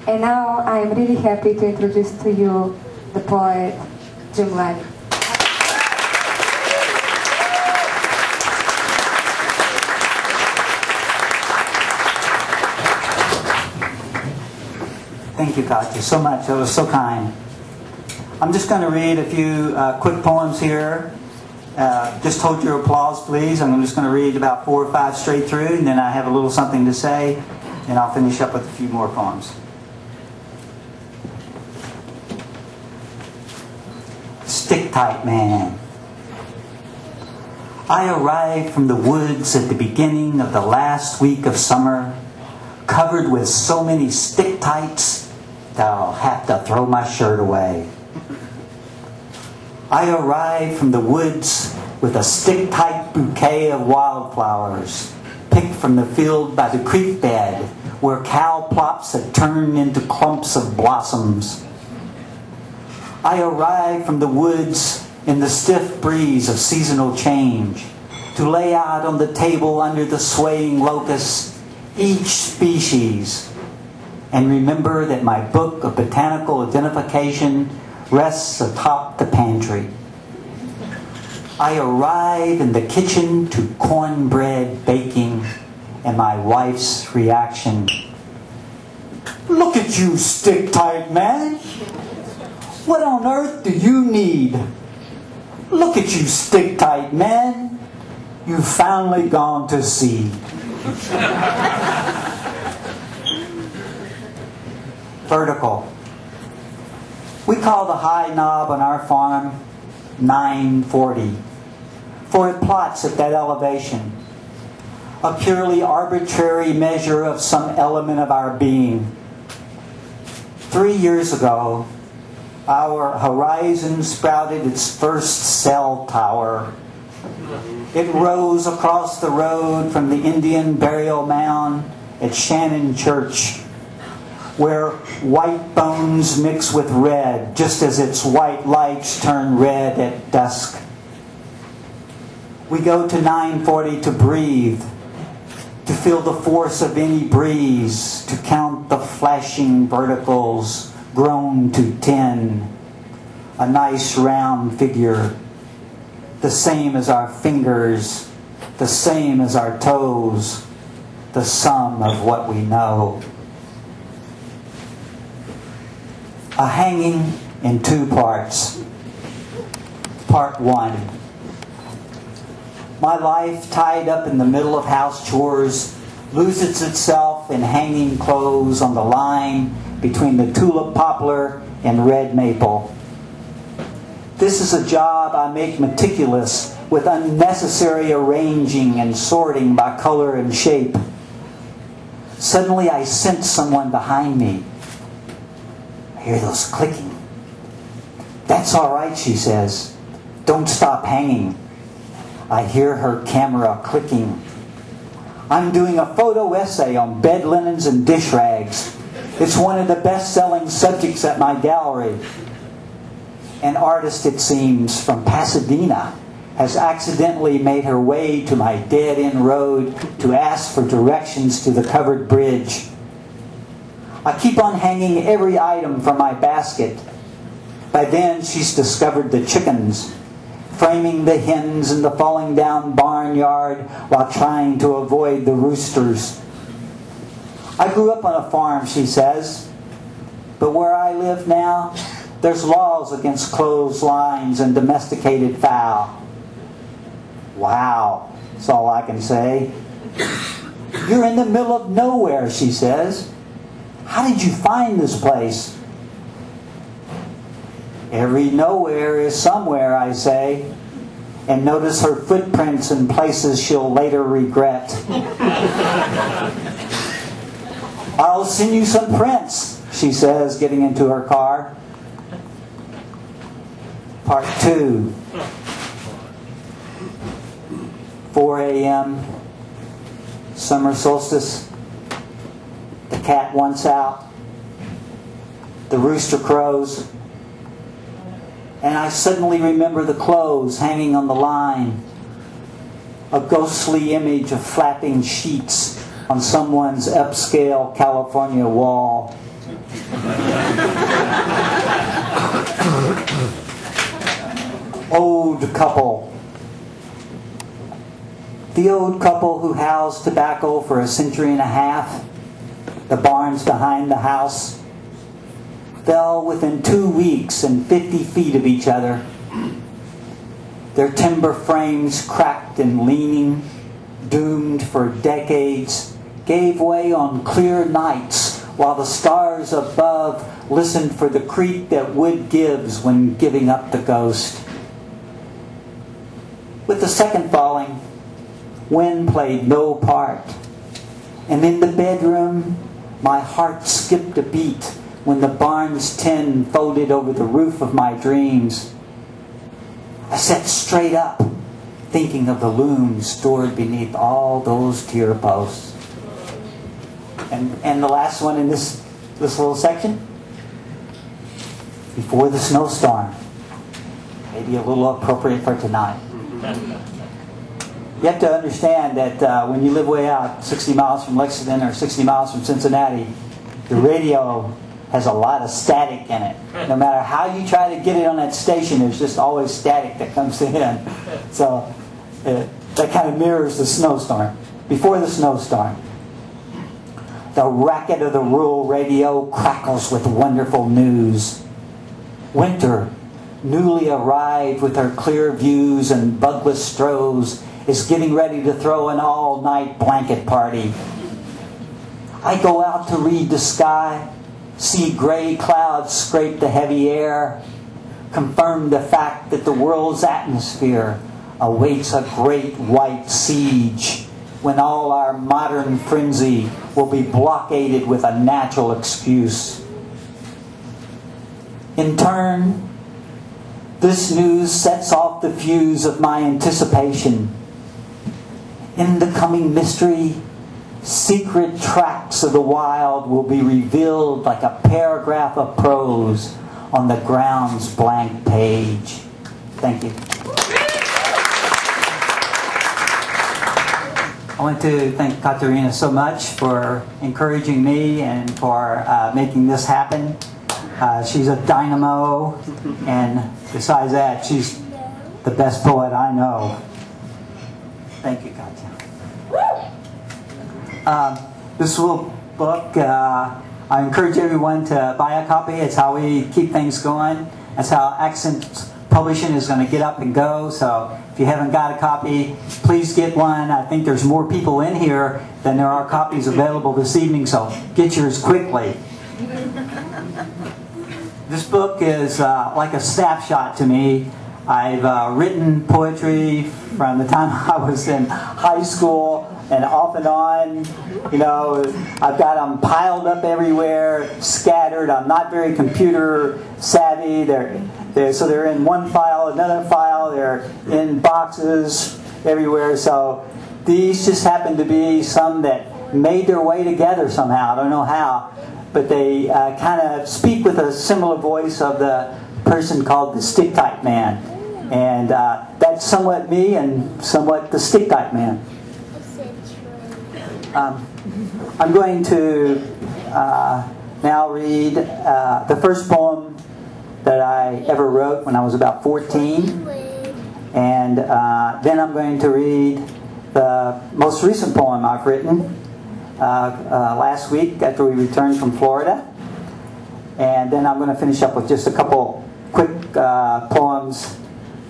And now I'm really happy to introduce to you the poet Jim Lally. Thank you, Katya, so much. That was so kind. I'm just going to read a few quick poems here. Just hold your applause, please. I'm just going to read about 4 or 5 straight through, and then I have a little something to say, and I'll finish up with a few more poems. Stick tight, man. I arrived from the woods at the beginning of the last week of summer, covered with so many stick tights that I'll have to throw my shirt away. I arrived from the woods with a stick-tight bouquet of wildflowers, picked from the field by the creek bed, where cow plops had turned into clumps of blossoms. I arrived from the woods in the stiff breeze of seasonal change, to lay out on the table under the swaying locusts each species, and remember that my book of botanical identification rests atop the pantry. I arrive in the kitchen to cornbread baking and my wife's reaction. Look at you, stick-tight man. What on earth do you need? Look at you, stick-tight man. You've finally gone to seed. Vertical. We call the high knob on our farm 940, for it plots at that elevation, a purely arbitrary measure of some element of our being. 3 years ago, our horizon sprouted its first cell tower. It rose across the road from the Indian burial mound at Shannon Church, where white bones mix with red, just as its white lights turn red at dusk. We go to 940 to breathe, to feel the force of any breeze, to count the flashing verticals grown to 10. A nice round figure, the same as our fingers, the same as our toes, the sum of what we know. A hanging in 2 parts. Part 1. My life tied up in the middle of house chores loses itself in hanging clothes on the line between the tulip poplar and red maple. This is a job I make meticulous, with unnecessary arranging and sorting by color and shape. Suddenly I sense someone behind me. I hear those clicking. That's all right, she says. Don't stop hanging. I hear her camera clicking. I'm doing a photo essay on bed linens and dish rags. It's one of the best-selling subjects at my gallery. An artist, it seems, from Pasadena has accidentally made her way to my dead-end road to ask for directions to the covered bridge. I keep on hanging every item from my basket. By then, she's discovered the chickens, framing the hens in the falling down barnyard while trying to avoid the roosters. I grew up on a farm, she says, but where I live now, there's laws against clotheslines and domesticated fowl. Wow, that's all I can say. You're in the middle of nowhere, she says. How did you find this place? Every nowhere is somewhere, I say, and notice her footprints in places she'll later regret. I'll send you some prints, she says, getting into her car. Part 2. 4 a.m. Summer solstice. The cat wants out. The rooster crows. And I suddenly remember the clothes hanging on the line. A ghostly image of flapping sheets on someone's upscale California wall. old couple. The old couple who housed tobacco for a century and a half, the barns behind the house, fell within 2 weeks and 50 feet of each other. Their timber frames, cracked and leaning, doomed for decades, gave way on clear nights while the stars above listened for the creak that wood gives when giving up the ghost. With the second falling, wind played no part. And in the bedroom, my heart skipped a beat when the barn's tin folded over the roof of my dreams. I sat straight up, thinking of the loom stored beneath all those tier posts. And the last one in this little section, before the snowstorm. Maybe a little appropriate for tonight. You have to understand that when you live way out 60 miles from Lexington or 60 miles from Cincinnati, the radio has a lot of static in it. No matter how you try to get it on that station, there's just always static that comes in. So that kind of mirrors the snowstorm. Before the snowstorm, the racket of the rural radio crackles with wonderful news. Winter, newly arrived with her clear views and bugless strohs, is getting ready to throw an all-night blanket party. I go out to read the sky, see gray clouds scrape the heavy air, confirm the fact that the world's atmosphere awaits a great white siege when all our modern frenzy will be blockaded with a natural excuse. In turn, this news sets off the fuse of my anticipation. In the coming mystery, secret tracts of the wild will be revealed like a paragraph of prose on the ground's blank page. Thank you. I want to thank Katerina so much for encouraging me and for making this happen. She's a dynamo, and besides that, she's the best poet I know. Thank you, Katya. This little book, I encourage everyone to buy a copy. It's how we keep things going. That's how Accent Publishing is going to get up and go. So if you haven't got a copy, please get one. I think there's more people in here than there are copies available this evening, so get yours quickly. This book is like a snapshot to me. I've written poetry from the time I was in high school and off and on. You know, I've got them piled up everywhere, scattered. I'm not very computer savvy. So they're in one file, another file. They're in boxes everywhere. So these just happen to be some that made their way together somehow. I don't know how. But they kind of speak with a similar voice of the person called the Stick-Type Man. And that's somewhat me and somewhat the Stick-Type Man. I'm going to now read the first poem that I ever wrote when I was about 14. And then I'm going to read the most recent poem I've written last week after we returned from Florida. And then I'm going to finish up with just a couple quick poems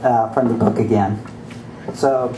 from the book again. So